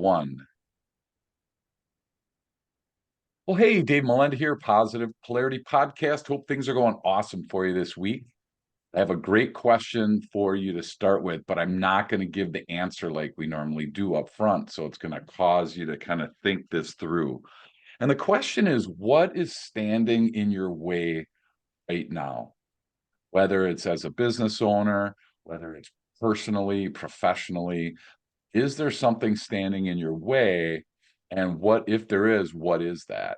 1. Well, hey, Dave Melenda here, Positive Polarity Podcast. Hope things are going awesome for you this week. I have a great question for you to start with, but I'm not going to give the answer like we normally do up front. So it's going to cause you to kind of think this through. And the question is, what is standing in your way right now? Whether it's as a business owner, whether it's personally, professionally, is there something standing in your way? And what, if there is, what is that?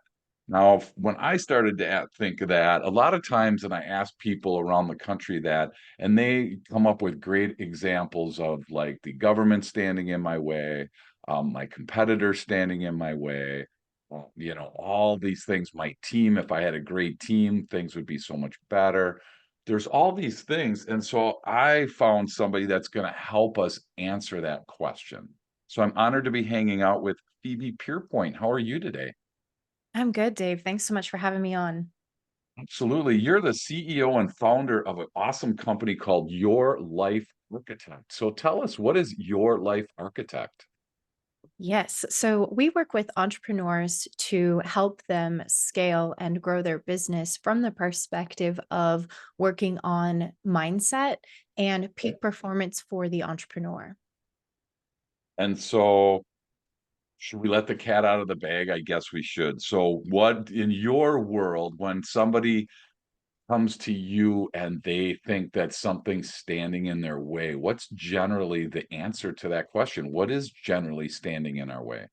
Now, when I started to think of that, a lot of times, and I ask people around the country that, and they come up with great examples of like the government standing in my way, my competitors standing in my way, all these things, my team, if I had a great team, things would be so much better. There's all these things. And so I found somebody that's going to help us answer that question. So I'm honored to be hanging out with Phoebe Pierpoint. How are you today? I'm good, Dave. Thanks so much for having me on. Absolutely. You're the CEO and founder of an awesome company called Your Life Architect. So tell us, what is Your Life Architect? Yes. So we work with entrepreneurs to help them scale and grow their business from the perspective of working on mindset and peak performance for the entrepreneur. And so, should we let the cat out of the bag? I guess we should. So, what in your world, when somebody comes to you and they think that something's standing in their way, what's generally the answer to that question? What is generally standing in our way?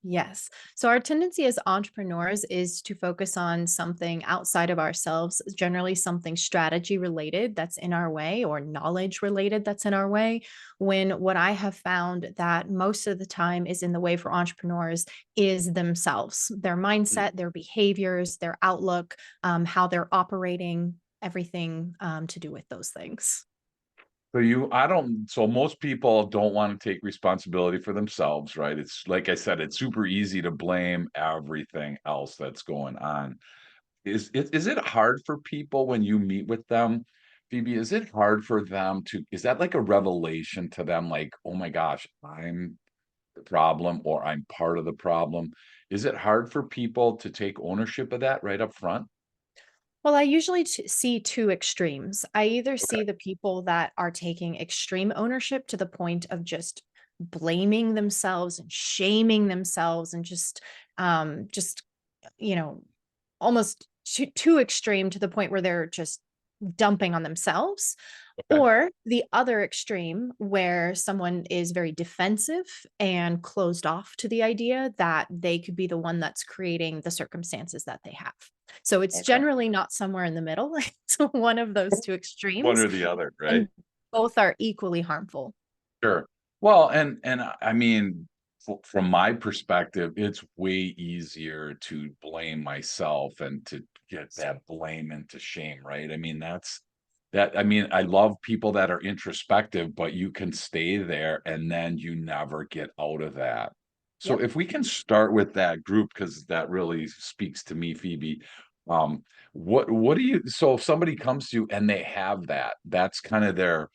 Yes. So our tendency as entrepreneurs is to focus on something outside of ourselves, generally something strategy related that's in our way or knowledge related that's in our way. When what I have found that most of the time is in the way for entrepreneurs is themselves, their mindset, their behaviors, their outlook, how they're operating, everything to do with those things. So most people don't want to take responsibility for themselves, right? It's like I said, it's super easy to blame everything else that's going on. Is it hard for people when you meet with them, Phoebe? Is it hard for them is that like a revelation to them, like, oh my gosh, I'm the problem or I'm part of the problem? Is it hard for people to take ownership of that right up front? Well, I usually see two extremes. I either Okay. see the people that are taking extreme ownership to the point of just blaming themselves and shaming themselves and just you know, almost too extreme to the point where they're just dumping on themselves, Okay. or the other extreme where someone is very defensive and closed off to the idea that they could be the one that's creating the circumstances that they have. So it's Okay. generally not somewhere in the middle. It's one of those two One extremes, or the other, right? and both are equally harmful. Sure. Well, and I mean, from my perspective, it's way easier to blame myself and to get that blame into shame, right? I mean, I mean, I love people that are introspective, but you can stay there and then you never get out of that. So Yep. if we can start with that group, because that really speaks to me, Phoebe. Um, what do you, so if somebody comes to you and they have that's kind of their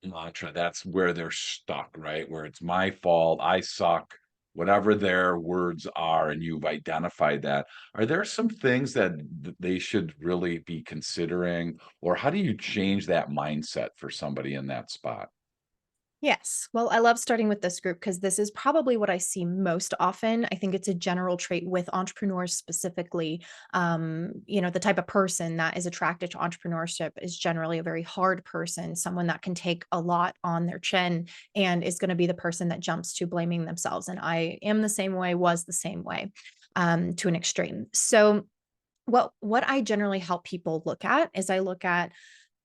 mantra, that's where they're stuck, right? Where it's my fault, I suck, whatever their words are, and you've identified that. Are there some things that they should really be considering, or how do you change that mindset for somebody in that spot? Yes. Well, I love starting with this group because this is probably what I see most often. I think it's a general trait with entrepreneurs specifically. The type of person that is attracted to entrepreneurship is generally a very hard person, someone that can take a lot on their chin and is going to be the person that jumps to blaming themselves. And I am the same way, was the same way to an extreme. So, what I generally help people look at is I look at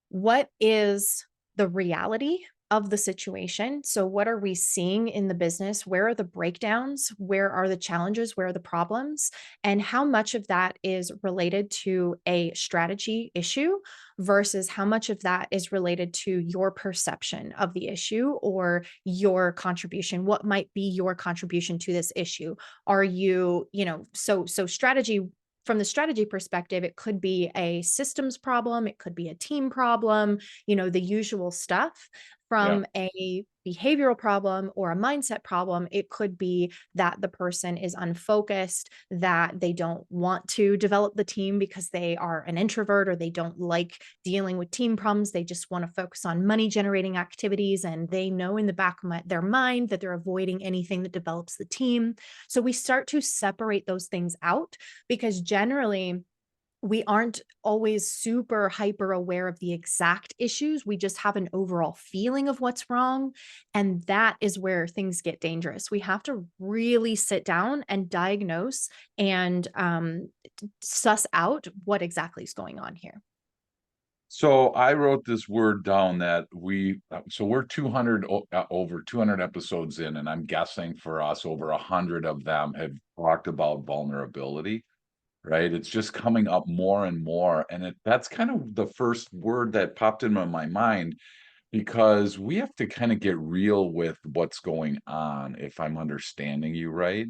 what is the reality of the situation? So, what are we seeing in the business? Where are the breakdowns? Where are the challenges? Where are the problems? And how much of that is related to a strategy issue versus how much of that is related to your perception of the issue or your contribution? What might be your contribution to this issue? Are you, so strategy from the strategy perspective, it could be a systems problem, it could be a team problem, the usual stuff. Yeah. From a behavioral problem or a mindset problem, it could be that the person is unfocused, that they don't want to develop the team because they are an introvert or they don't like dealing with team problems. They just want to focus on money generating activities, and they know in the back of their mind that they're avoiding anything that develops the team. So we start to separate those things out because generally we aren't always super hyper aware of the exact issues. We just have an overall feeling of what's wrong. And that is where things get dangerous. We have to really sit down and diagnose and suss out what exactly is going on here. So I wrote this word down that so we're 200 over 200 episodes in, and I'm guessing for us over 100 of them have talked about vulnerability, right? It's just coming up more and more, and that's kind of the first word that popped into my mind because we have to kind of get real with what's going on, if I'm understanding you right.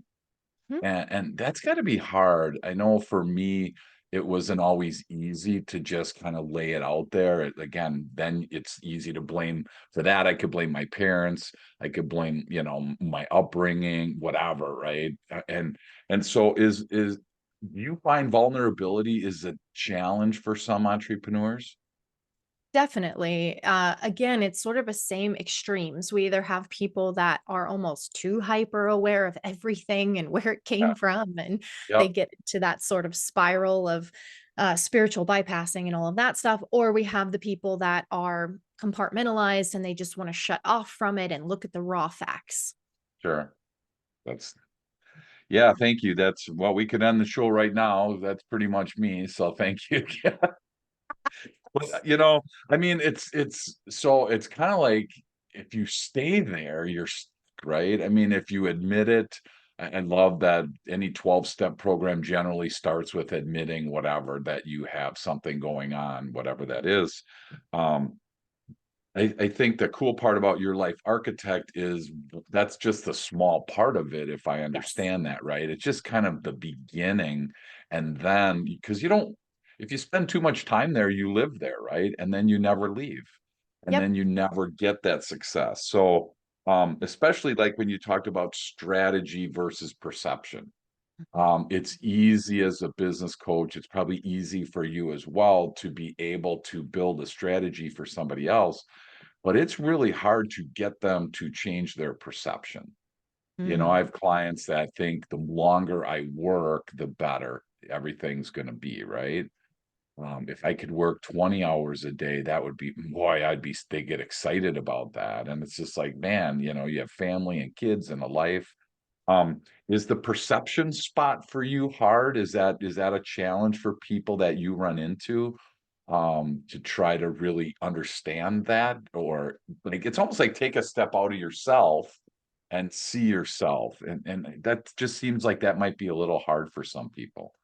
Mhm. And that's gotta be hard. I know for me, it wasn't always easy to just kinda lay it out there. Again, then it's easy to blame for that. I could blame my parents. I could blame, my upbringing, whatever, right? And so do you find vulnerability is a challenge for some entrepreneurs? Definitely. Again, it's sort of a same extremes. We either have people that are almost too hyper aware of everything and where it Yeah. came from, and they Yep. get to that sort of spiral of spiritual bypassing and all of that stuff. Or we have the people that are compartmentalized and they just want to shut off from it and look at the raw facts. Sure. That's Yeah, thank you. We could end the show right now. That's pretty much me. So thank you. But, I mean, it's kinda like if you stay there, you're stuck, right? I mean, if you admit it, I love that any 12-step program generally starts with admitting whatever, that you have something going on, whatever that is. Um, I think the cool part about your life architect is that's just a small part of it, if I Yes. understand that right. It's just kind of the beginning, and then because you don't if you spend too much time there, you live there, right? And then you never leave, and Yep. then you never get that success. So, especially like when you talked about strategy versus perception. It's easy as a business coach, it's probably easy for you as well to be able to build a strategy for somebody else, but it's really hard to get them to change their perception. I Mm. have clients that think the longer I work, the better everything's going to be, right? If I could work 20 hours a day, that would be, boy, they get excited about that. And it's just like, man, you have family and kids and a life. Is the perception spot for you hard? Is that a challenge for people that you run into, to try to really understand that? Or like it's almost like take a step out of yourself and see yourself. And that just seems like that might be a little hard for some people.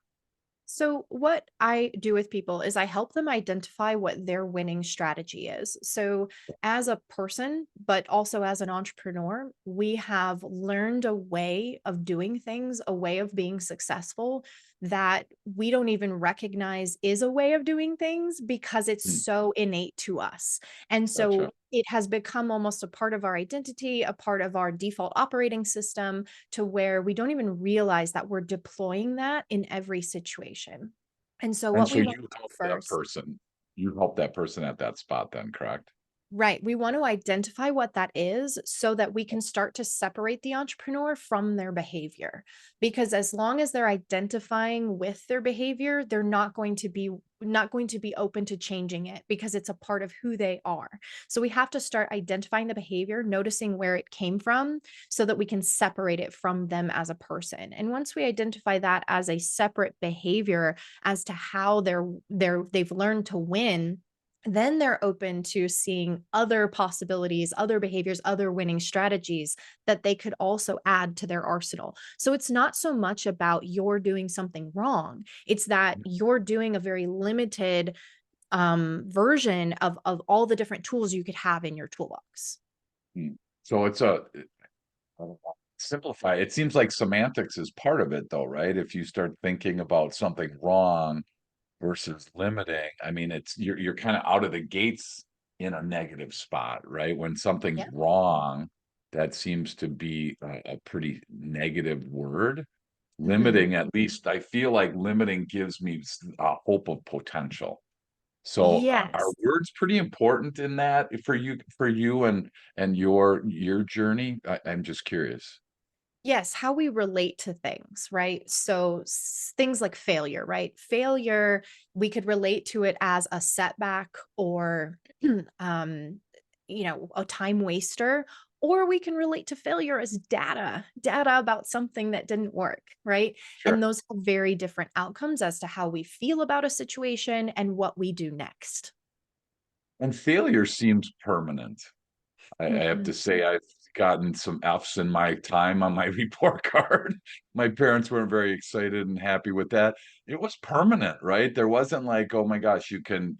So, what I do with people is I help them identify what their winning strategy is. So, as a person, but also as an entrepreneur, we have learned a way of doing things, a way of being successful that we don't even recognize is a way of doing things because it's Hmm, so innate to us. And gotcha. so, it has become almost a part of our identity, a part of our default operating system to where we don't even realize that we're deploying that in every situation. And so And what so we want you to do help that first. person. You help that person at that spot then, correct? Right. We want to identify what that is so that we can start to separate the entrepreneur from their behavior. Because as long as they're identifying with their behavior, they're not going to be open to changing it because it's a part of who they are. So we have to start identifying the behavior, noticing where it came from so that we can separate it from them as a person. And once we identify that as a separate behavior as to how they've learned to win, then they're open to seeing other possibilities, other behaviors, other winning strategies that they could also add to their arsenal. So it's not so much about you're doing something wrong. It's that you're doing a very limited version of all the different tools you could have in your toolbox. Mm. So simplify. It seems like semantics is part of it though, right? If you start thinking about something wrong versus limiting, I mean, you're kind of out of the gates in a negative spot, right? When something's Yeah. wrong, that seems to be a pretty negative word. Mhm. Limiting, at least I feel like limiting gives me a hope of potential. So are Yes. words pretty important in that for you and your journey? I'm just curious. Yes, how we relate to things, right? So things like failure, right? Failure, we could relate to it as a setback or, um, a time waster, or we can relate to failure as data about something that didn't work, right? Sure. And those have very different outcomes as to how we feel about a situation and what we do next. And failure seems permanent. I have Mhm. to say I've gotten some Fs in my time on my report card. My parents weren't very excited and happy with that. It was permanent, right? There wasn't like, oh my gosh, you can,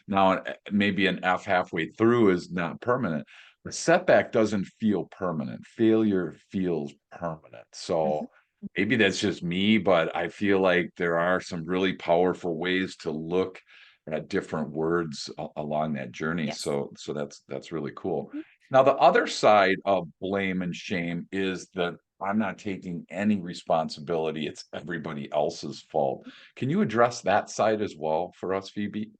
now maybe an F halfway through is not permanent. A setback doesn't feel permanent. Failure feels permanent. Mhm. So maybe that's just me, but I feel like there are some really powerful ways to look at different words along that journey. Yes. So that's really cool. Mhm. Now, the other side of blame and shame is that I'm not taking any responsibility. It's everybody else's fault. Can you address that side as well for us, Phoebe?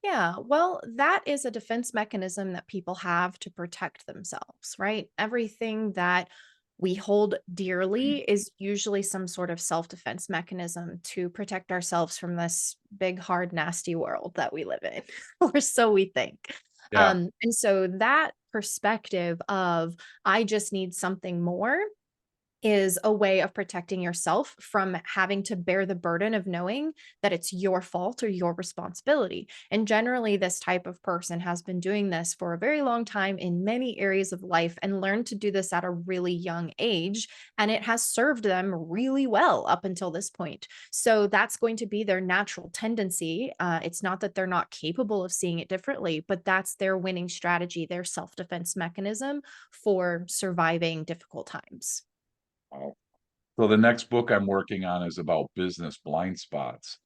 Yeah, well, that is a defense mechanism that people have to protect themselves, right? Everything that we hold dearly is usually some sort of self defense mechanism to protect ourselves from this big, hard, nasty world that we live in, or so we think. Yeah. And so that perspective of, I just need something more is a way of protecting yourself from having to bear the burden of knowing that it's your fault or your responsibility. And generally, this type of person has been doing this for a very long time in many areas of life and learned to do this at a really young age. And it has served them really well up until this point. So that's going to be their natural tendency. It's not that they're not capable of seeing it differently, but that's their winning strategy, their self defense mechanism for surviving difficult times. Wow. So the next book I'm working on is about business blind spots.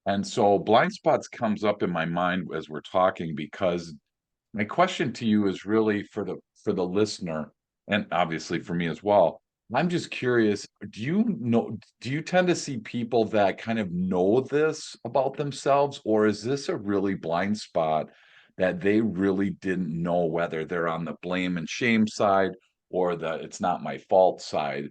And so blind spots comes up in my mind as we're talking because my question to you is really for the listener and obviously for me as well. I'm just curious, do you tend to see people that kind of know this about themselves, or is this a really blind spot that they really didn't know whether they're on the blame and shame side or the it's not my fault side?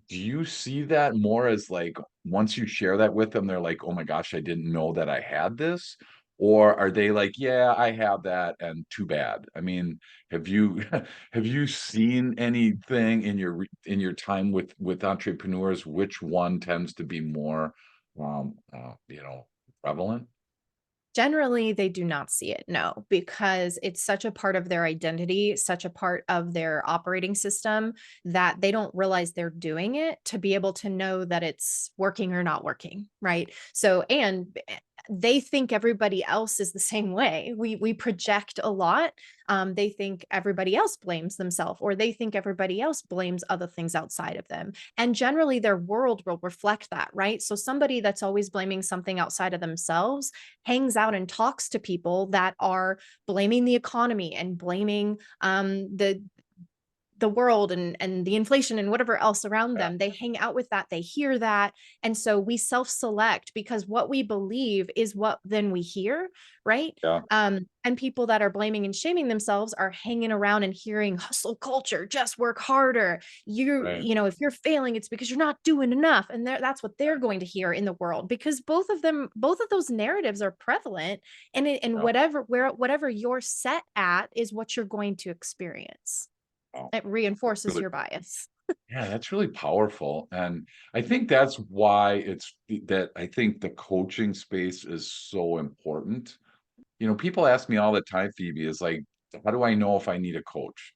Do you see that more as like once you share that with them, they're like, "Oh my gosh, I didn't know that I had this?" Or are they like, "Yeah, I have that and too bad." I mean, have you have you seen anything in your time with entrepreneurs, which one tends to be more prevalent? Generally, they do not see it, no, because it's such a part of their identity, such a part of their operating system that they don't realize they're doing it to be able to know that it's working or not working, right? So, and they think everybody else is the same way. We project a lot. They think everybody else blames themselves, or they think everybody else blames other things outside of them. And generally, their world will reflect that, right? So, somebody that's always blaming something outside of themselves hangs out and talks to people that are blaming the economy and blaming the world and the inflation and whatever else around Yeah, them. They hang out with that, they hear that. And so we self-select because what we believe is what then we hear, right? yeah, And people that are blaming and shaming themselves are hanging around and hearing hustle culture, just work harder. right. If you're failing, it's because you're not doing enough. And that's what they're going to hear in the world because both of those narratives are prevalent. And Yeah. whatever you're set at is what you're going to experience. Wow. It That's reinforces really your bias. Yeah, that's really powerful. And I think that's why that I think the coaching space is so important. People ask me all the time, Phoebe, is like, how do I know if I need a coach?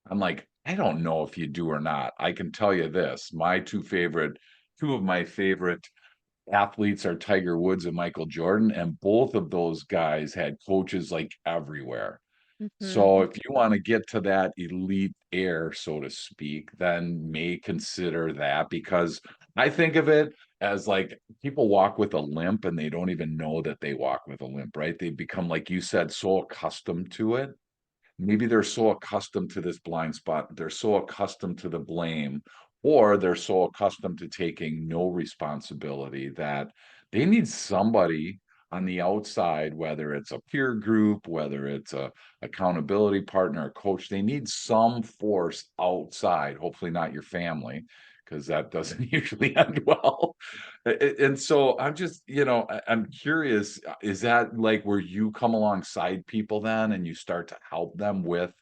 I'm like, I don't know if you do or not. I can tell you this, two of my favorite athletes are Tiger Woods and Michael Jordan, and both of those guys had coaches like everywhere. So Mhm. if you want to get to that elite air, so to speak, then may consider that because I think of it as like people walk with a limp and they don't even know that they walk with a limp, right? They become, like you said, so accustomed to it. Maybe they're so accustomed to this blind spot, they're so accustomed to the blame, or they're so accustomed to taking no responsibility that they need somebody on the outside, whether it's a peer group, whether it's a accountability partner, a coach, they need some force outside, hopefully not your family, because that doesn't usually end well. And so I'm just, I'm curious, is that like where you come alongside people then and you start to help them with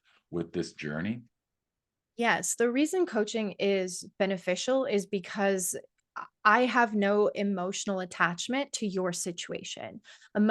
this journey? Yes, the reason coaching is beneficial is because I have no emotional attachment to your situation.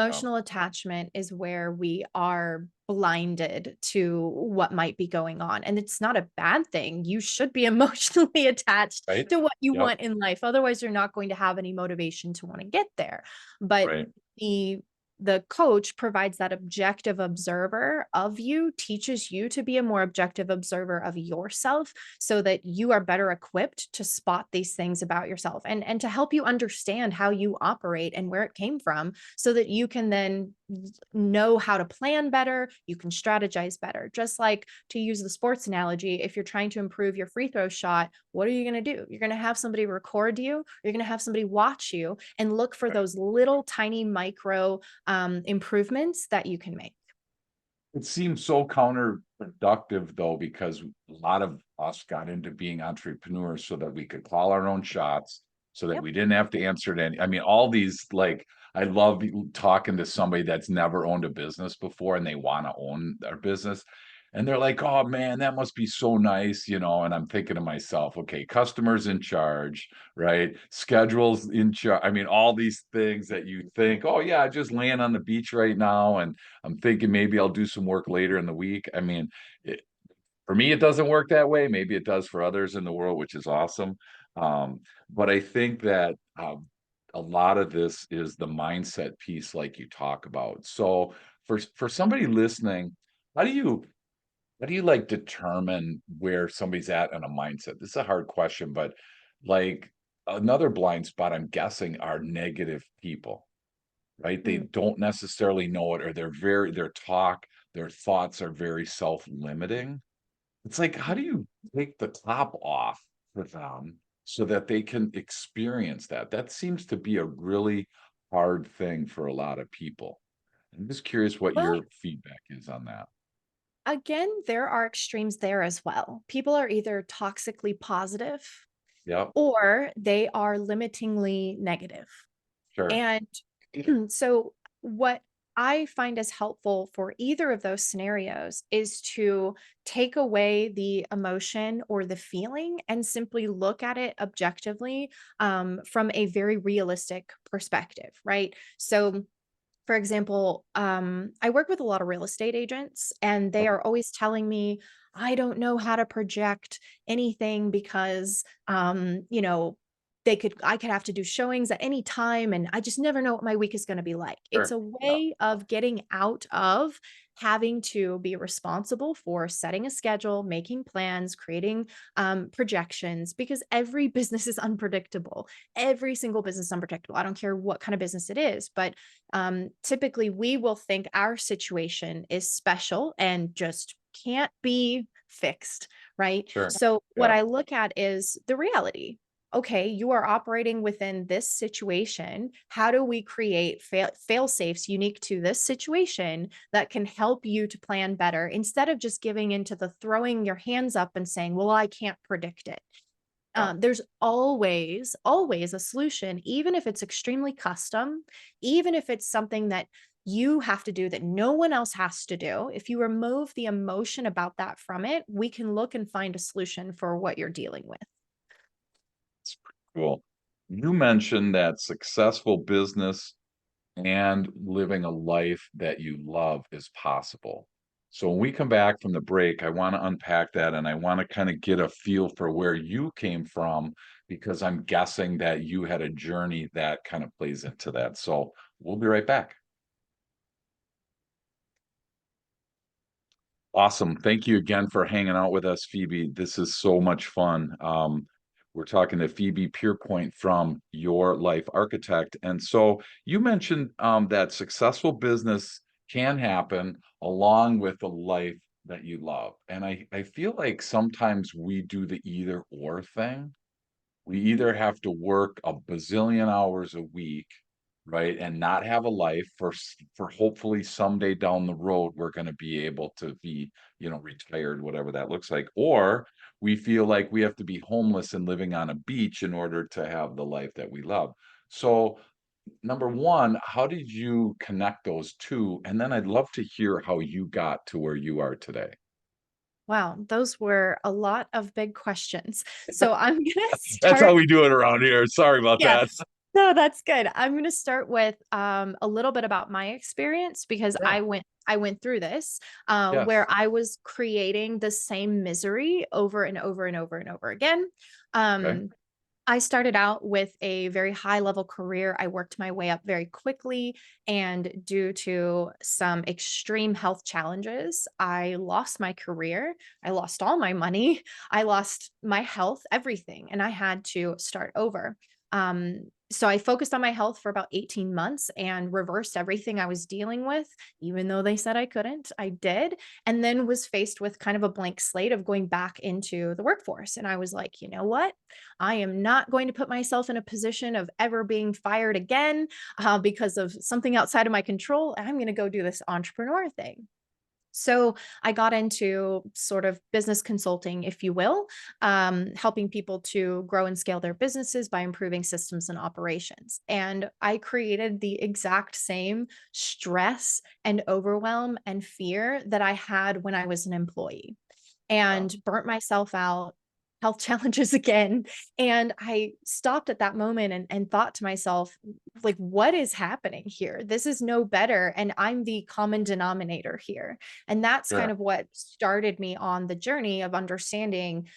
Oh, Emotional attachment is where we are blinded to what might be going on. And it's not a bad thing. You should be emotionally attached right? to what you Yep, want in life. Otherwise, you're not going to have any motivation to want to get there. But right. the the coach provides that objective observer of you, teaches you to be a more objective observer of yourself so that you are better equipped to spot these things about yourself and to help you understand how you operate and where it came from so that you can then know how to plan better, you can strategize better. Just like, to use the sports analogy, if you're trying to improve your free throw shot, what are you going to do? You're going to have somebody record you, you're going to have somebody watch you and look for those little tiny micro improvements that you can make. It seems so counterproductive though, because a lot of us got into being entrepreneurs so that we could call our own shots, so that Yep. we didn't have to answer to any. I mean, all these like I love talking to somebody that's never owned a business before and they want to own their business. And they're like, oh man, that must be so nice, And I'm thinking to myself, okay, customers in charge, right? Schedules in charge. I mean, all these things that you think, oh yeah, just laying on the beach right now and I'm thinking maybe I'll do some work later in the week. I mean, it, for me, it doesn't work that way. Maybe it does for others in the world, which is awesome. But I think that a lot of this is the mindset piece, like you talk about. So for somebody listening, how do you like determine where somebody's at in a mindset? This is a hard question, but like another blind spot, I'm guessing, are negative people, right? They Mm. don't necessarily know it, or their thoughts are very self-limiting. It's like, how do you take the top off for them so that they can experience that? That seems to be a really hard thing for a lot of people. I'm just curious what Well, your feedback is on that. again, there are extremes there as well. People are either toxically positive Yep, or they are limitingly negative. sure, And so, what I find as helpful for either of those scenarios is to take away the emotion or the feeling and simply look at it objectively from a very realistic perspective, right? So, for example, I work with a lot of real estate agents, and they okay, are always telling me, I don't know how to project anything because, I could have to do showings at any time, and I just never know what my week is going to be like. It's sure, a yeah, way of getting out of having to be responsible for setting a schedule, making plans, creating projections, because every business is unpredictable. Every single business is unpredictable. I don't care what kind of business it is, but typically we will think our situation is special and just can't be fixed, right? sure, So, what yeah. I look at is the reality. Okay, you are operating within this situation. How do we create fail safes unique to this situation that can help you to plan better instead of just giving into the throwing your hands up and saying, well, I can't predict it. Yeah. There's always a solution, even if it's extremely custom, even if it's something that you have to do that no one else has to do. If you remove the emotion about that from it, we can look and find a solution for what you're dealing with. It's pretty cool. You mentioned that successful business and living a life that you love is possible. So when we come back from the break, I want to unpack that and I want to kind of get a feel for where you came from because I'm guessing that you had a journey that kind of plays into that. So we'll be right back. Awesome. Thank you again for hanging out with us, Phoebe. This is so much fun. We're talking to Phoebe Pierpoint from Your Life Architect. And so you mentioned that successful business can happen along with a life that you love. And I feel like sometimes we do the either or thing. We Mhm. either have to work a bazillion hours a week, right, and not have a life for hopefully someday down the road we're going to be able to be, retired, whatever that looks like, or we feel like we have to be homeless and living on a beach in order to have the life that we love. So, number one, how did you connect those two? And then I'd love to hear how you got to where you are today. Wow, those were a lot of big questions. So I'm gonna That's how start. we do it around here. Sorry about Yeah. that. No, that's good. I'm gonna start with a little bit about my experience because Yeah. I went through this where Yes. I was creating the same misery over and over and over and over again. Okay. Um, I started out with a very high level career. I worked my way up very quickly. And due to some extreme health challenges, I lost my career. I lost all my money. I lost my health, everything. And I had to start over. So I focused on my health for about 18 months and reversed everything I was dealing with, even though they said I couldn't. I did. And then was faced with kind of a blank slate of going back into the workforce. And I was like, you know what? I am not going to put myself in a position of ever being fired again because of something outside of my control. I'm going to go do this entrepreneur thing. So I got into sort of business consulting, if you will, helping people to grow and scale their businesses by improving systems and operations. And I created the exact same stress and overwhelm and fear that I had when I was an employee Yeah. and burnt myself out, health challenges again. And I stopped at that moment and thought to myself, like, what is happening here? This is no better. And I'm the common denominator here. And that's kind Sure. of what started me on the journey of understanding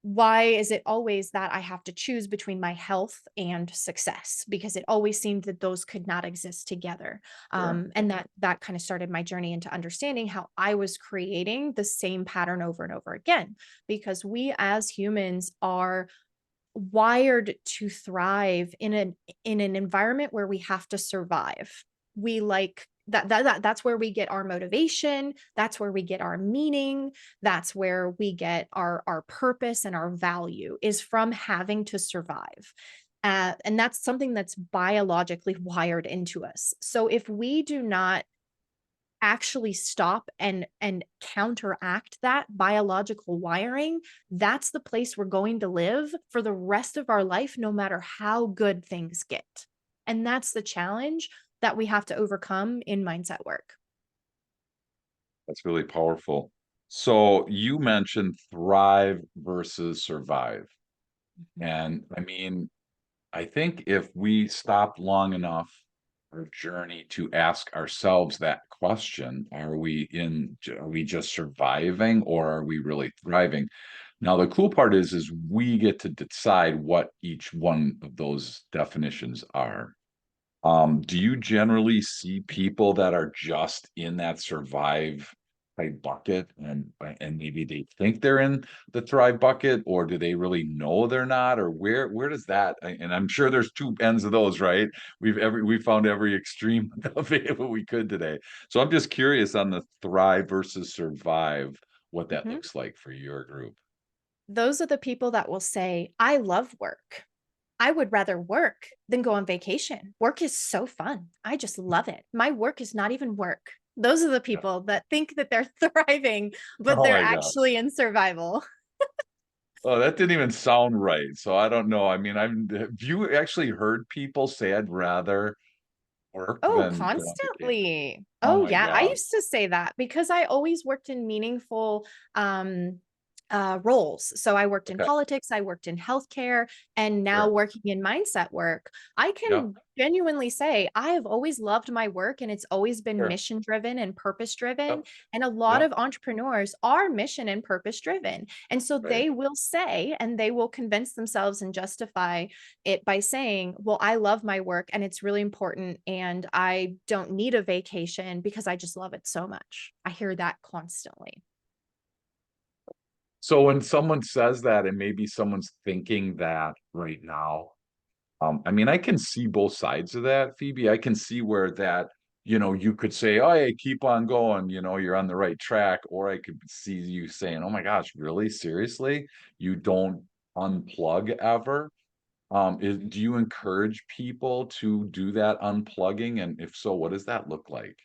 why is it always that I have to choose between my health and success? Because it always seemed that those could not exist together. Sure. And that kind of started my journey into understanding how I was creating the same pattern over and over again. Because we as humans are wired to thrive in an environment where we have to survive. We like that's where we get our motivation, that's where we get our meaning, that's where we get our purpose and our value is from having to survive. And that's something that's biologically wired into us. So if we do not actually stop and counteract that biological wiring, that's the place we're going to live for the rest of our life, no matter how good things get. And that's the challenge that we have to overcome in mindset work. That's really powerful. So you mentioned thrive versus survive. Mhm. And I mean, I think if we stopped long enough our journey to ask ourselves that question, are we just surviving or are we really thriving? Now, the cool part is we get to decide what each one of those definitions are. Do you generally see people that are just in that survive type bucket and maybe they think they're in the thrive bucket, or do they really know they're not, or where does that, and I'm sure there's two ends of those, right? We found every extreme of it what we could today. So I'm just curious on the thrive versus survive, what that Mhm. looks like for your group. Those are the people that will say, I love work. I would rather work than go on vacation. Work is so fun. I just love it. My work is not even work. Those are the Yeah. people that think that they're thriving, but Oh they're my God. actually in survival. Oh, that didn't even sound right. So I don't know. I mean, have you actually heard people say I'd rather work Oh, than go on vacation? constantly. Oh Oh, my yeah. I God. used to say that because I always worked in meaningful roles. So I worked in Okay. politics, I worked in healthcare, and now Sure. working in mindset work. I Yeah. can genuinely say I have always loved my work and it's always been Sure. mission driven and purpose driven. Yep. And a lot Yep. of entrepreneurs are mission and purpose driven. And so Right. they will say, and they will convince themselves and justify it by saying, well, I love my work and it's really important. And I don't need a vacation because I just love it so much. I hear that constantly. So when someone says that, and maybe someone's thinking that right now, I mean, I can see both sides of that, Phoebe. I can see where that, you could say, "Oh, hey, keep on going, you're on the right track." Or I could see you saying, "Oh my gosh, really? Seriously? You don't unplug ever?" Do you encourage people to do that unplugging? And if so, what does that look like?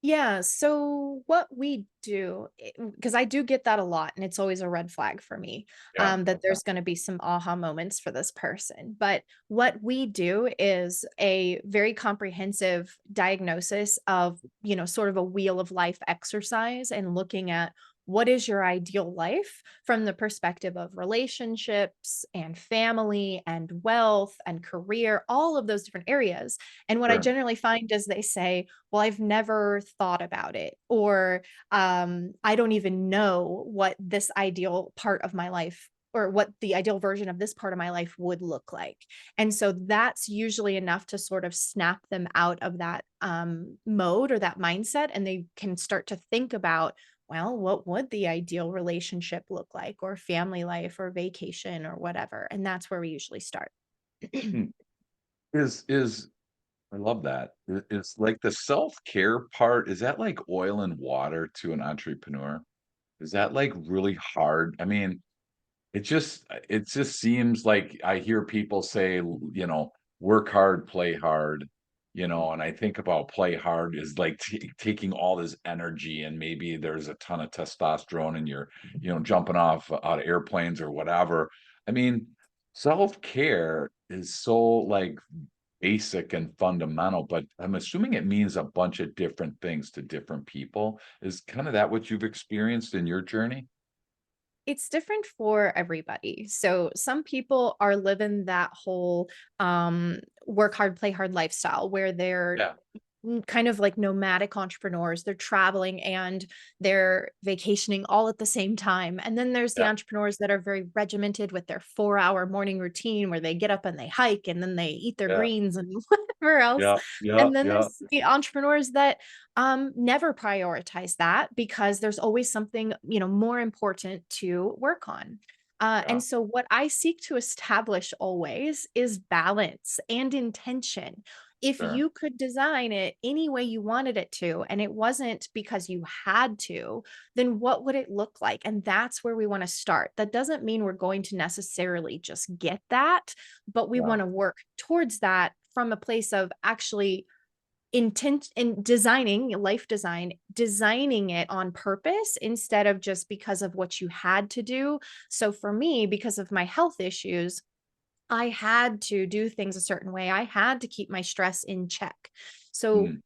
Yeah, so what we do, because I do get that a lot, and it's always a red flag for me, Yeah. that Okay. there's gonna be some aha moments for this person. But what we do is a very comprehensive diagnosis of, sort of a wheel of life exercise and looking at what is your ideal life from the perspective of relationships and family and wealth and career, all of those different areas. And what I Sure. generally find is they say, well, I've never thought about it, or I don't even know what this ideal part of my life or what the ideal version of this part of my life would look like. And so that's usually enough to sort of snap them out of that mode or that mindset. And they can start to think about, well, what would the ideal relationship look like, or family life, or vacation, or whatever. And that's where we usually start. Hmm. Is I love that. It's like the self-care part, is that like oil and water to an entrepreneur? Is that like really hard? I mean, it just seems like I hear people say, work hard, play hard, and I think about play hard is like taking all this energy, and maybe there's a ton of testosterone and you're, jumping off out of airplanes or whatever. I mean, self-care is so like basic and fundamental, but I'm assuming it means a bunch of different things to different people. Is kind of that what you've experienced in your journey? It's different for everybody. So some people are living that whole work hard, play hard lifestyle where they're Yeah, kind of like nomadic entrepreneurs. They're traveling and they're vacationing all at the same time. And then there's the yeah, entrepreneurs that are very regimented with their 4-hour morning routine where they get up and they hike and then they eat their yeah, greens and whatever else. yeah, yeah, And then yeah, there's the entrepreneurs that never prioritize that because there's always something, more important to work on. yeah, And so, what I seek to establish always is balance and intention. If sure. you could design it any way you wanted it to, and it wasn't because you had to, then what would it look like? And that's where we want to start. That doesn't mean we're going to necessarily just get that, but we Yeah, want to work towards that from a place of actually intent in designing life design, designing it on purpose instead of just because of what you had to do. So for me, because of my health issues, I had to do things a certain way. I had to keep my stress in check. So mhm,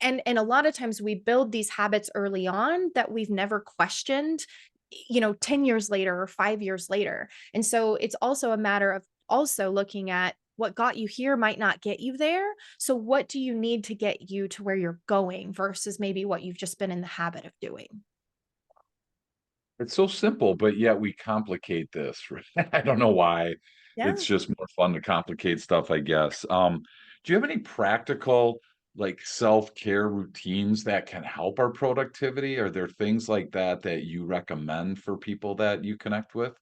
and a lot of times we build these habits early on that we've never questioned, 10 years later or 5 years later. And so it's also a matter of also looking at what got you here might not get you there. So what do you need to get you to where you're going versus maybe what you've just been in the habit of doing? it's so simple, but yet we complicate this, right? I don't know why. It's Yeah. just more fun to complicate stuff, I guess. Do you have any practical, like, self-care routines that can help our productivity? Are there things like that that you recommend for people that you connect with?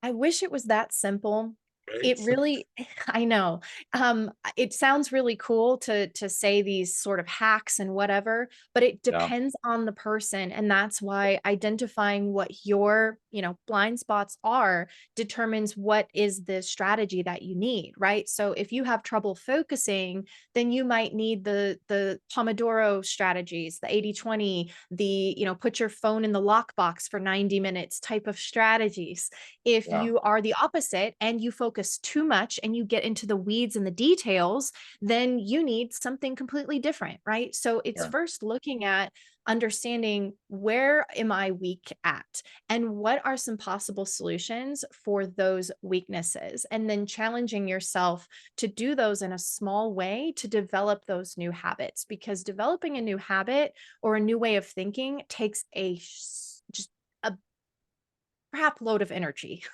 I wish it was that simple. Right? It really I know. It sounds really cool to say these sort of hacks and whatever, but it Yeah, depends on the person, and that's why identifying what your, blind spots are determines what is the strategy that you need, right? So if you have trouble focusing, then you might need the Pomodoro strategies, the 80-20, the, put your phone in the lockbox for 90 minutes type of strategies. If yeah, you are the opposite and you focus too much and you get into the weeds and the details, then you need something completely different, right? So it's sure. first looking at understanding where am I weak at and what are some possible solutions for those weaknesses, and then challenging yourself to do those in a small way to develop those new habits, because developing a new habit or a new way of thinking takes just a crap load of energy,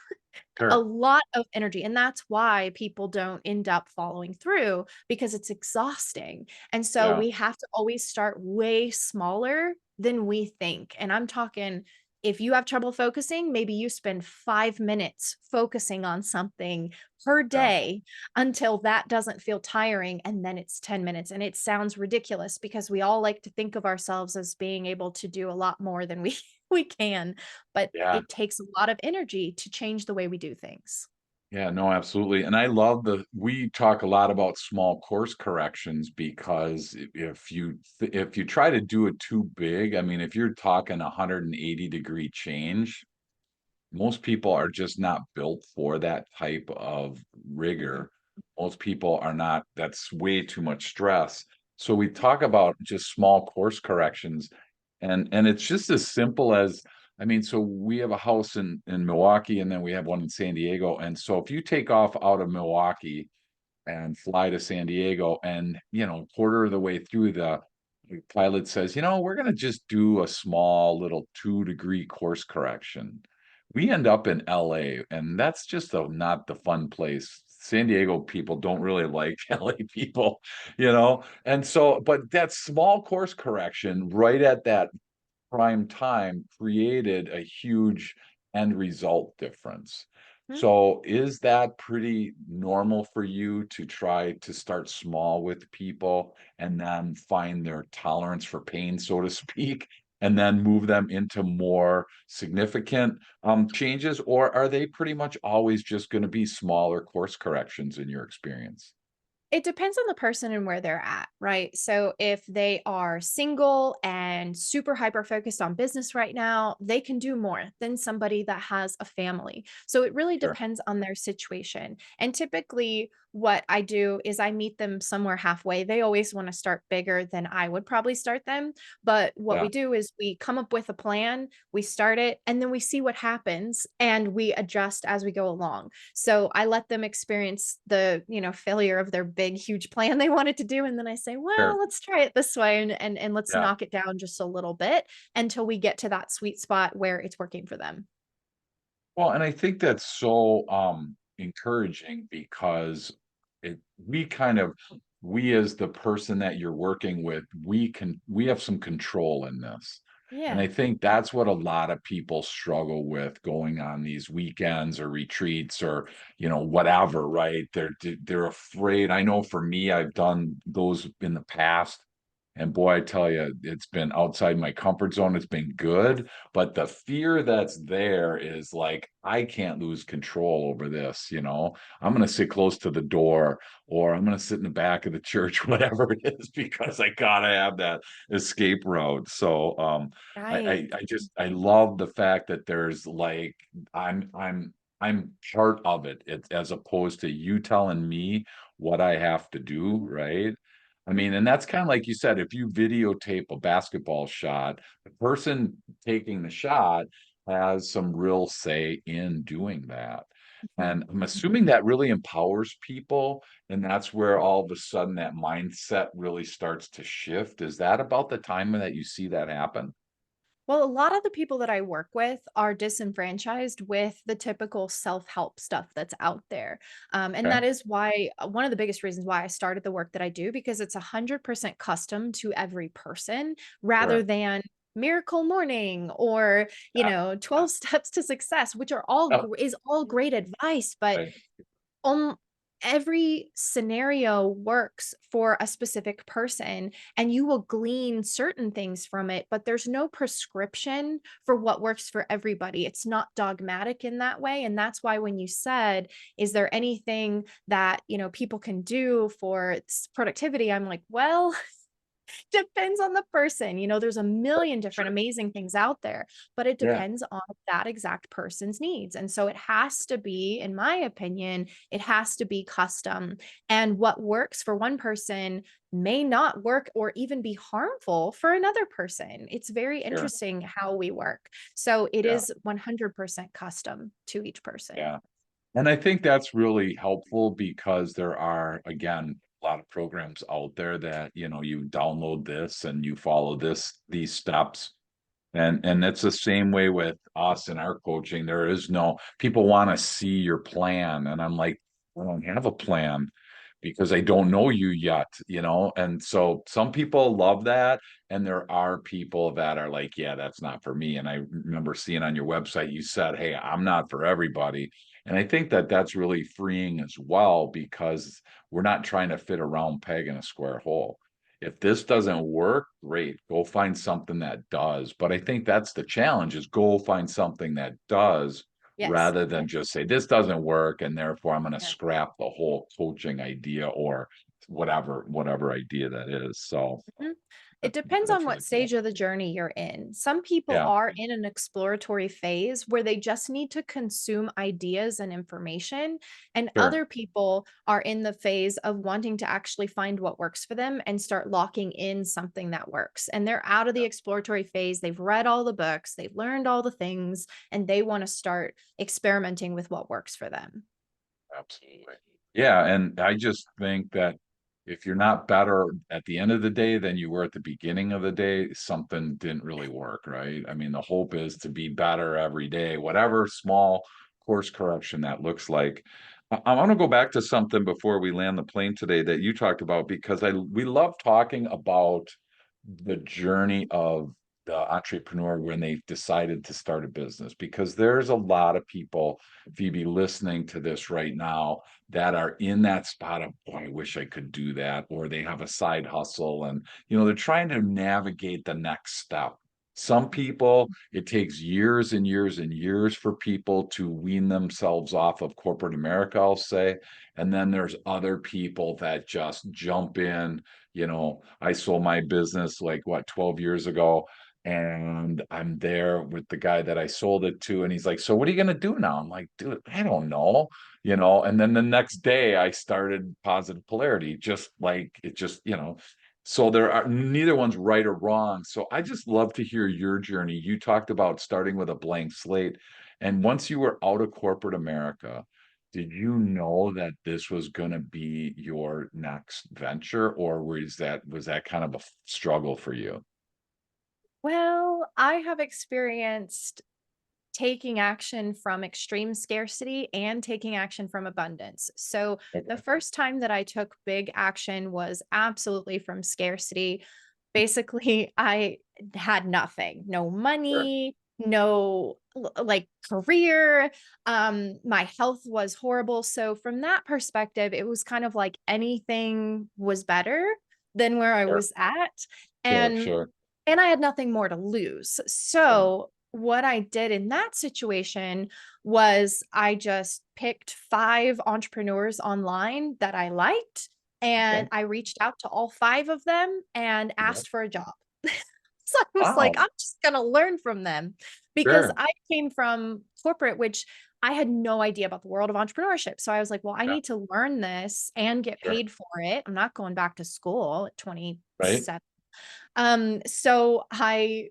a Sure. lot of energy. And that's why people don't end up following through, because it's exhausting. And so Yeah, we have to always start way smaller than we think. And I'm talking If you have trouble focusing, maybe you spend 5 minutes focusing on something per Yeah. day until that doesn't feel tiring. And then it's 10 minutes. And it sounds ridiculous because we all like to think of ourselves as being able to do a lot more than we, we can, but Yeah. it takes a lot of energy to change the way we do things. Yeah, no, absolutely. And I love we talk a lot about small course corrections because if you try to do it too big, I mean, if you're talking 180-degree change, most people are just not built for that type of rigor. Most people are not, that's way too much stress. So we talk about just small course corrections and it's just as simple as I mean, so we have a house in Milwaukee and then we have one in San Diego. And so if you take off out of Milwaukee and fly to San Diego and quarter of the way through the pilot says, we're going to just do a small little 2-degree course correction. We end up in LA, and that's just not the fun place. San Diego people don't really like LA people, And so, but that small course correction right at that prime time created a huge end result difference. So is that pretty normal for you to try to start small with people and then find their tolerance for pain, so to speak, and then move them into more significant changes? Or are they pretty much always just going to be smaller course corrections in your experience? It depends on the person and where they're at, right? So if they are single and super hyper focused on business right now, they can do more than somebody that has a family. So it really Sure. depends on their situation. And typically, what I do is I meet them somewhere halfway. They always want to start bigger than I would probably start them. But what Yeah. we do is we come up with a plan, we start it, and then we see what happens and we adjust as we go along. So I let them experience the, failure of their big, huge plan they wanted to do. And then I say, well, Sure. let's try it this way and let's Yeah. knock it down just a little bit until we get to that sweet spot where it's working for them. Well, and I think that's so encouraging because it we kind of we as the person that you're working with, we have some control in this. And I Yeah. think that's what a lot of people struggle with going on these weekends or retreats or whatever, right? They're afraid. I know for me, I've done those in the past. And boy, I tell you, it's been outside my comfort zone. It's been good, but the fear that's there is like, I can't lose control over this. I'm going to sit close to the door or I'm going to sit in the back of the church, whatever it is, because I got to have that escape route. So, Right. I love the fact that there's like, I'm part of it. It's as opposed to you telling me what I have to do, right? I mean, and that's kind of like you said, if you videotape a basketball shot, the person taking the shot has some real say in doing that. Mhm. And I'm assuming that really empowers people. And that's where all of a sudden that mindset really starts to shift. Is that about the time that you see that happen? Well, a lot of the people that I work with are disenfranchised with the typical self help stuff that's out there. And Okay. that is why one of the biggest reasons why I started the work that I do, because it's 100% custom to every person rather Sure. than miracle morning or Yeah. 12 steps to success, which are all Oh, is all great advice, but right. um every scenario works for a specific person and you will glean certain things from it, but there's no prescription for what works for everybody. It's not dogmatic in that way, and that's why when you said, is there anything that people can do for productivity, I'm like, well, depends on the person. There's a million different Sure. amazing things out there, but it Yeah. depends on that exact person's needs. And so it has to be, in my opinion, it has to be custom. And what works for one person may not work or even be harmful for another person. It's very Sure. interesting how we work. So it Yeah. is 100% custom to each person. Yeah. And I think that's really helpful because there are, again, a lot of programs out there that, you download this and you follow these steps. And it's the same way with us in our coaching. There is no people want to see your plan. And I'm like, I don't have a plan. because I don't know you yet, and so some people love that, and there are people that are like, yeah, that's not for me. And I remember seeing on your website you said, hey, I'm not for everybody. And I think that that's really freeing as well, because we're not trying to fit a round peg in a square hole. If this doesn't work, great, go find something that does. But I think that's the challenge, is go find something that does, Yes. rather than just say this doesn't work and therefore I'm going to Yeah. scrap the whole coaching idea, or whatever idea that is. So Mhm. I It think depends on that's what really cool. stage of the journey you're in. Some people Yeah, are in an exploratory phase where they just need to consume ideas and information, and sure. other people are in the phase of wanting to actually find what works for them and start locking in something that works. And they're out of the exploratory phase. They've read all the books, they've learned all the things, and they want to start experimenting with what works for them. Absolutely. Yeah, and I just think that if you're not better at the end of the day than you were at the beginning of the day, something didn't really work, right? I mean, the hope is to be better every day, whatever small course correction that looks like. I want to go back to something before we land the plane today that you talked about, because we love talking about the journey of the entrepreneur when they've decided to start a business, because there's a lot of people, Phoebe, listening to this right now, that are in that spot of, boy, I wish I could do that, or they have a side hustle, and they're trying to navigate the next step. Some people, it takes years and years and years for people to wean themselves off of corporate America, I'll say. And then there's other people that just jump in. I sold my business like, what, 12 years ago, and I'm there with the guy that I sold it to, and he's like, so what are you going to do now? I'm like, dude, I don't know. And then the next day I started Positive Polarity, just like it just, so there are, neither one's right or wrong. So I just love to hear your journey. You talked about starting with a blank slate, and once you were out of corporate America, did you know that this was going to be your next venture, or was that kind of a struggle for you? Well, I have experienced taking action from extreme scarcity and taking action from abundance. So the Okay. first time that I took big action was absolutely from scarcity. Basically, I had nothing, no Sure. money, no like career. My health was horrible. So from that perspective, it was kind of like anything was better than where I Sure. was at. Sure. And Sure. and I had nothing more to lose. Yeah. So what I did in that situation was I just picked 5 entrepreneurs online that I liked, Okay. and I reached out to all 5 of them and Yeah. asked for a job. So I was like, Wow. I'm just gonna learn from them, because Sure. I came from corporate, which I had no idea about the world of entrepreneurship. So I was like, well, I Yeah. need to learn this and get Sure. paid for it. I'm not going back to school at Right. 27. So I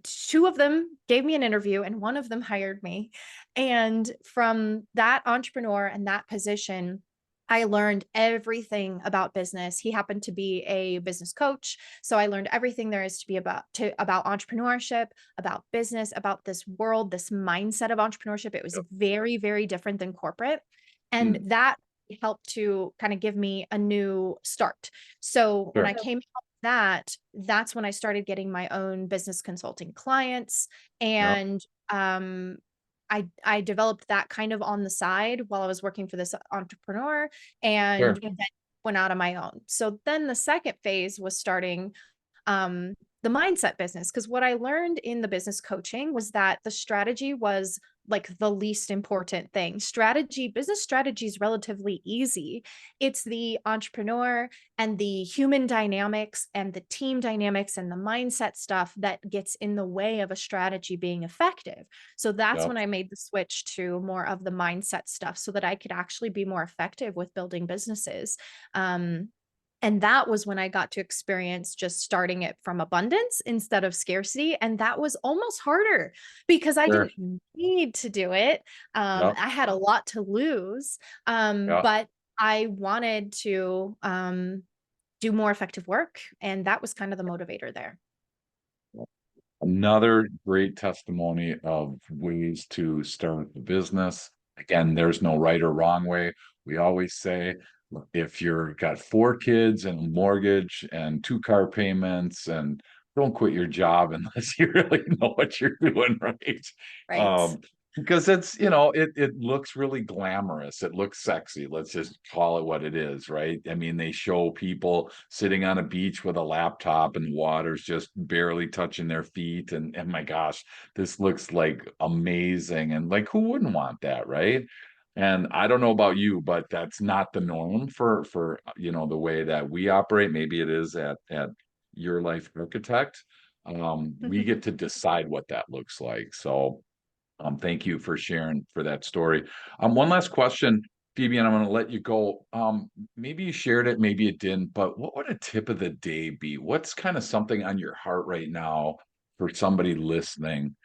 2 of them gave me an interview and one of them hired me. And from that entrepreneur and that position, I learned everything about business. He happened to be a business coach, so I learned everything there is to be about entrepreneurship, about business, about this world, this mindset of entrepreneurship. It was Yep. very, very different than corporate, and Mm. that helped to kind of give me a new start. So when I Sure. came out of that, that's when I started getting my own business consulting clients, Yeah. and I developed that kind of on the side while I was working for this entrepreneur, and Sure. then went out on my own. So then the second phase was starting the mindset business, because what I learned in the business coaching was that the strategy was like the least important thing. Business strategy is relatively easy. It's the entrepreneur and the human dynamics and the team dynamics and the mindset stuff that gets in the way of a strategy being effective. So that's Yeah. when I made the switch to more of the mindset stuff so that I could actually be more effective with building businesses. Um, and that was when I got to experience just starting it from abundance instead of scarcity. And that was almost harder because I Sure. didn't need to do it. Yeah. I had a lot to lose, Yeah. but I wanted to do more effective work. And that was kind of the motivator there. Another great testimony of ways to start a business. Again, there's no right or wrong way. We always say, if you're got 4 kids and a mortgage and 2 car payments, and don't quit your job unless you really know what you're doing, right? Right. Because it looks really glamorous. It looks sexy. Let's just call it what it is, right? I mean, they show people sitting on a beach with a laptop and the water's just barely touching their feet. And my gosh, this looks like amazing. And like, who wouldn't want that, right? And I don't know about you, but that's not the norm for the way that we operate. Maybe it is at Your Life Architect. We get to decide what that looks like. So thank you for sharing for that story. One last question, Phoebe, and I'm going to let you go. Maybe you shared it, maybe it didn't, but what would a tip of the day be? What's kind of something on your heart right now for somebody listening?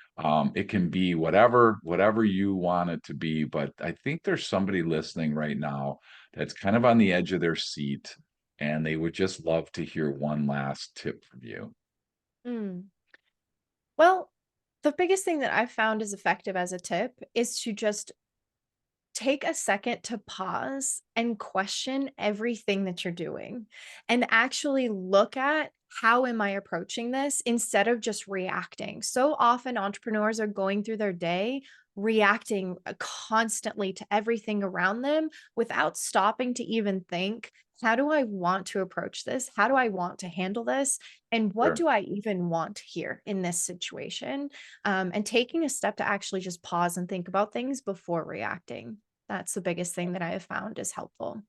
It can be whatever you want it to be, but I think there's somebody listening right now that's kind of on the edge of their seat, and they would just love to hear one last tip from you. Mm. Well, the biggest thing that I've found is effective as a tip is to just take a second to pause and question everything that you're doing and actually look at how am I approaching this instead of just reacting. So often entrepreneurs are going through their day reacting constantly to everything around them without stopping to even think, how do I want to approach this? How do I want to handle this? And what Sure. do I even want here in this situation? And taking a step to actually just pause and think about things before reacting. That's the biggest thing that I have found is helpful.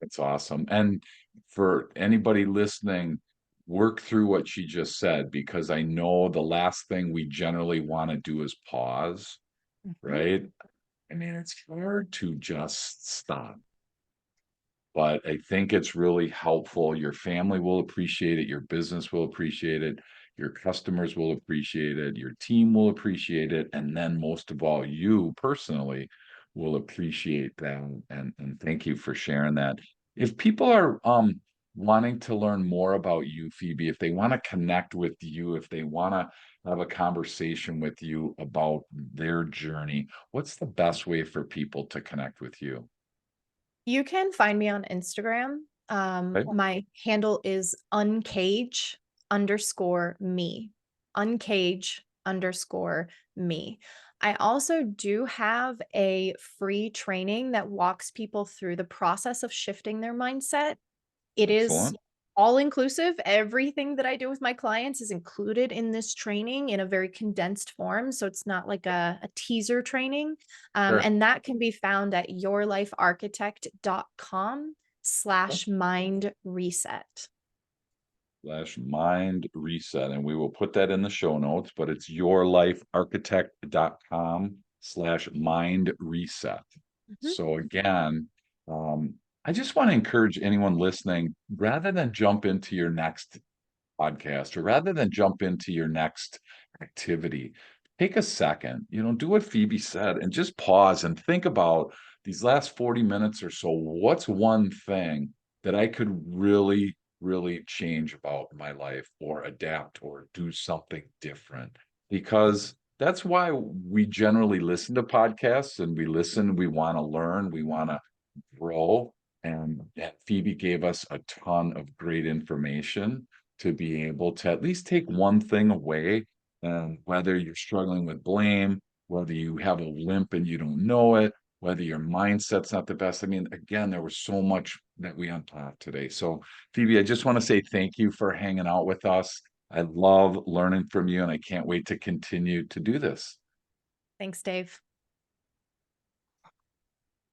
That's awesome. And for anybody listening, work through what she just said, because I know the last thing we generally want to do is pause, Mhm. right? I mean, it's hard to just stop, but I think it's really helpful. Your family will appreciate it, your business will appreciate it, your customers will appreciate it, your team will appreciate it, and then most of all, you personally will appreciate that. And thank you for sharing that. If people are wanting to learn more about you, Phoebe, if they want to connect with you, if they want to have a conversation with you about their journey, what's the best way for people to connect with you? You can find me on Instagram. Okay, My handle is uncage_me. Uncage_me. I also do have a free training that walks people through the process of shifting their mindset. It is excellent. all inclusive. Everything that I do with my clients is included in this training in a very condensed form. So it's not like a teaser training. Sure. And that can be found at yourlifearchitect.com/mind reset. Mind reset. And we will put that in the show notes, but it's yourlifearchitect.com/mind reset. Mhm. So again, um, I just want to encourage anyone listening, rather than jump into your next podcast, or rather than jump into your next activity, take a second, do what Phoebe said and just pause and think about these last 40 minutes or so. What's one thing that I could really, really change about my life, or adapt, or do something different? Because that's why we generally listen to podcasts, and we want to learn, we want to grow. And Phoebe gave us a ton of great information to be able to at least take one thing away. And whether you're struggling with blame, whether you have a limp and you don't know it, whether your mindset's not the best. I mean, again, there was so much that we unpacked today. So, Phoebe, I just want to say thank you for hanging out with us. I love learning from you, and I can't wait to continue to do this. Thanks, Dave.